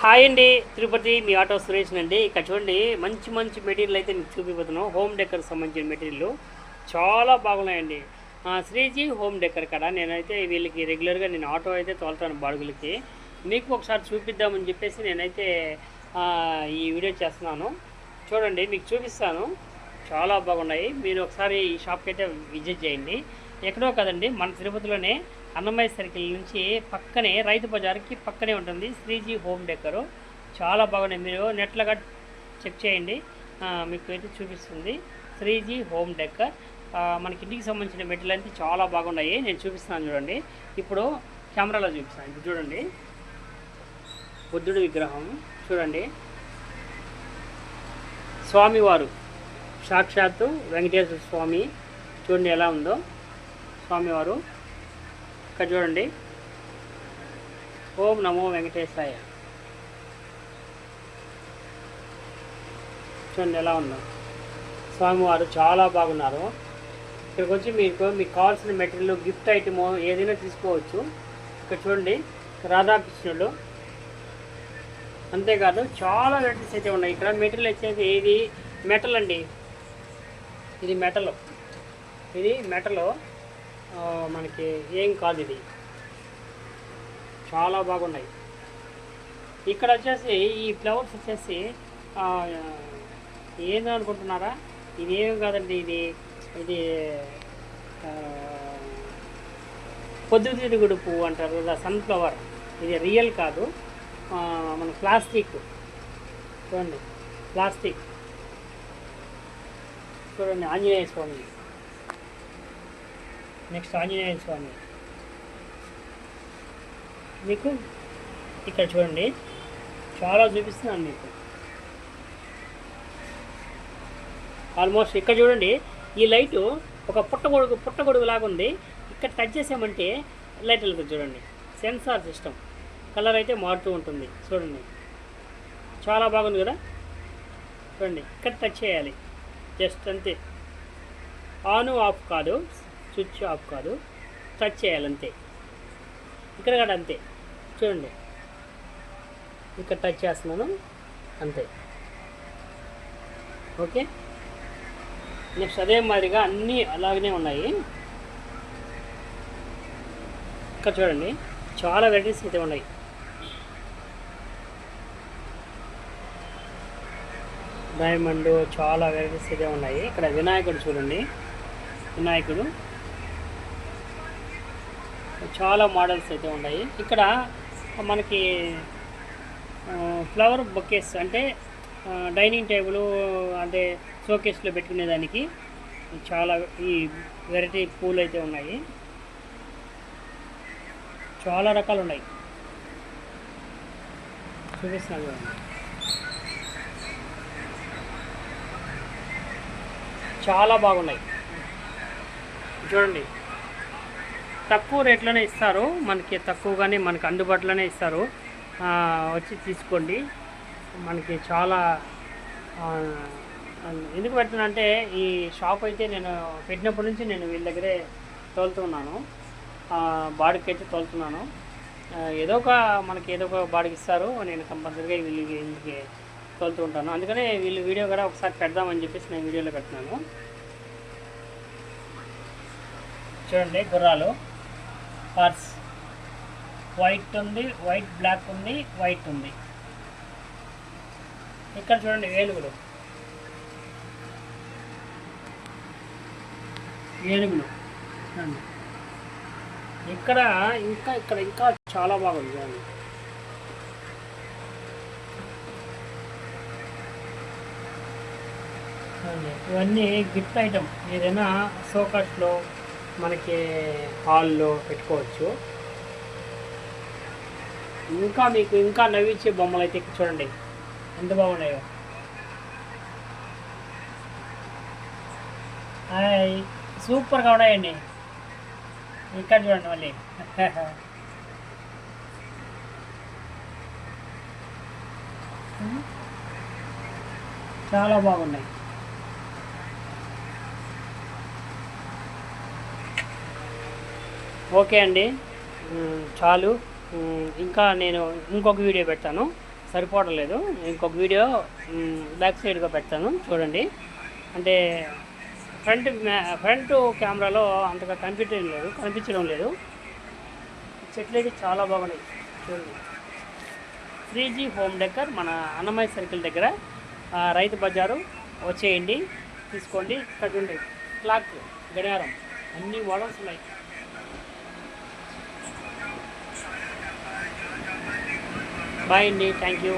Hi అండి, తిరుపతి మీ auto Suresh అండి. ఇక్కడ చూడండి, మంచి మంచి మెటీరియల్ అయితే మీకు చూపిపోతున్నాం. హోమ్ డెకర్ సంబంధించిన మెటీరియల్ చాలా బాగున్నాయండి. శ్రీజీ హోమ్ డెకర్ కదా. నేనైతే వీళ్ళకి రెగ్యులర్గా నేను ఆటో అయితే తోలుతాను బాడుగులకి. మీకు ఒకసారి చూపిద్దామని చెప్పేసి నేనైతే ఈ వీడియో చేస్తున్నాను. చూడండి, మీకు చూపిస్తాను. చాలా బాగున్నాయి. మీరు ఒకసారి ఈ షాప్కి అయితే విజిట్ చేయండి. ఎక్కడో కదండి, మన తిరుపతిలోనే అన్నమయ్య సర్కిల్ నుంచి పక్కనే రైతు బజార్కి పక్కనే ఉంటుంది శ్రీజీ హోమ్ డెకరు. చాలా బాగున్నాయి. మీరు నెట్లుగా చెక్ చేయండి, మీకు అయితే చూపిస్తుంది శ్రీజీ హోమ్ డెకర్. మనకి ఇంటికి సంబంధించిన మెటీరియల్ అయితే చాలా బాగున్నాయి. నేను చూపిస్తున్నాను చూడండి. ఇప్పుడు కెమెరాలో చూపిస్తాను. ఇప్పుడు చూడండి, బుద్ధుడి విగ్రహం చూడండి. స్వామివారు సాక్షాత్తు వెంకటేశ్వర స్వామి చూడండి ఎలా ఉందో స్వామివారు. ఇక్కడ చూడండి, ఓం నమో వెంకటేశాయ. చూడండి ఎలా ఉందో స్వామివారు. చాలా బాగున్నారు. ఇక్కడికి వచ్చి మీకు కావాల్సిన మెటీరియల్, గిఫ్ట్ ఐటమ్ ఏదైనా తీసుకోవచ్చు. ఇక్కడ చూడండి, రాధాకృష్ణుడు. అంతేకాదు చాలా వెరైటీస్ అయితే ఉన్నాయి. ఇక్కడ మెటీరియల్ వచ్చేసి ఇది మెటల్ అండి. ఇది మెటల్ మనకి ఏం కాదు. ఇది చాలా బాగున్నాయి. ఇక్కడ వచ్చేసి ఈ ఫ్లవర్స్ వచ్చేసి ఏందో అనుకుంటున్నారా? ఇది ఏం కాదండి. ఇది పొద్దుతిరుగుడు పువ్వు అంటారు కదా, సన్ఫ్లవర్. ఇది రియల్ కాదు, మన ప్లాస్టిక్. చూడండి, ప్లాస్టిక్. చూడండి, ఆంజనేయ స్వామి. నెక్స్ట్ ఆంజనేయ స్వామి. మీకు ఇక్కడ చూడండి, చాలా చూపిస్తున్నాను మీకు. ఆల్మోస్ట్ ఇక్కడ చూడండి, ఈ లైటు ఒక పుట్టగొడుగు లాగా ఉంది. ఇక్కడ టచ్ చేసామంటే లైట్ వెళ్తుంది. చూడండి, సెన్సార్ సిస్టమ్. కలర్ అయితే మారుతూ ఉంటుంది. చూడండి, చాలా బాగుంది కదా. చూడండి, ఇక్కడ టచ్ చేయాలి, జస్ట్ అంతే. ఆన్ ఆఫ్ కాదు, స్విచ్ ఆఫ్ కాదు, టచ్ చేయాలంతే. ఇక్కడ కూడా అంతే. చూడండి, ఇక్కడ టచ్ చేస్తున్నాను అంతే. ఓకే, నెక్స్ట్ అదే మాదిరిగా అన్నీ అలాగనే ఉన్నాయి. ఇక్కడ చూడండి, చాలా వెరైటీస్ అయితే ఉన్నాయి. డైమండ్ చాలా వెరైటీస్ అయితే ఉన్నాయి. ఇక్కడ వినాయకుడు చూడండి, వినాయకుడు చాలా మోడల్స్ అయితే ఉన్నాయి. ఇక్కడ మనకి ఫ్లవర్ బొకేస్ అంటే డైనింగ్ టేబుల్ అంటే షోకేస్లో పెట్టుకునేదానికి చాలా ఈ వెరైటీ పూలు అయితే ఉన్నాయి. చాలా రకాలు ఉన్నాయి, చూపిస్తున్నాను చూడండి. చాలా బాగున్నాయి. చూడండి, తక్కువ రేట్లోనే ఇస్తారు. మనకి తక్కువగానే మనకి అందుబాటులోనే ఇస్తారు. వచ్చి తీసుకోండి. మనకి చాలా ఎందుకు పెడుతున్నా అంటే, ఈ షాప్ అయితే నేను పెట్టినప్పటి నుంచి నేను వీళ్ళ దగ్గరే తోలుతున్నాను. బాడికి అయితే తోలుతున్నాను. మనకి ఏదో ఒక బాడికి ఇస్తారు. నేను కంపల్సరీగా వీళ్ళకి తోలుతూ ఉంటాను. అందుకనే వీళ్ళు వీడియో కూడా ఒకసారి పెడదామని చెప్పేసి నేను వీడియోలో పెడుతున్నాను. చూడండి, గుర్రాలు, హార్స్. వైట్ ఉంది, వైట్ బ్లాక్ ఉంది, వైట్ ఉంది. ఇక్కడ చూడండి, ఏనుగులు. చూడండి, ఇక్కడ ఇంకా చాలా బాగుంది. చూడండి, ఇవన్నీ గిఫ్ట్ ఐటమ్. ఏదైనా షోకాస్లో మనకి హాల్లో పెట్టుకోవచ్చు. మీకు ఇంకా నవ్వించే బొమ్మలు అయితే చూడండి ఎంత బాగున్నాయో. సూపర్గా ఉన్నాయండి. ఇక్కడ చూడండి మళ్ళీ చాలా బాగున్నాయి. ఓకే అండి, చాలు. ఇంకా నేను ఇంకొక వీడియో పెడతాను. సరిపోవడం లేదు. ఇంకొక వీడియో బ్యాక్ సైడ్గా పెడతాను చూడండి. అంటే ఫ్రంట్ కెమెరాలో అంతగా కనిపించడం లేదు. చెట్లు అయితే చాలా బాగున్నాయి చూడండి. 3G హోమ్ డెకర్ మన అన్నమయ్య సర్కిల్ దగ్గర రైతు బజారు వచ్చేయండి, తీసుకోండి. ఇక్కడ చూడండి క్లాక్ గడియారం అన్ని మోడల్స్ ఉన్నాయి. బాయ్ అండి, థ్యాంక్ యూ.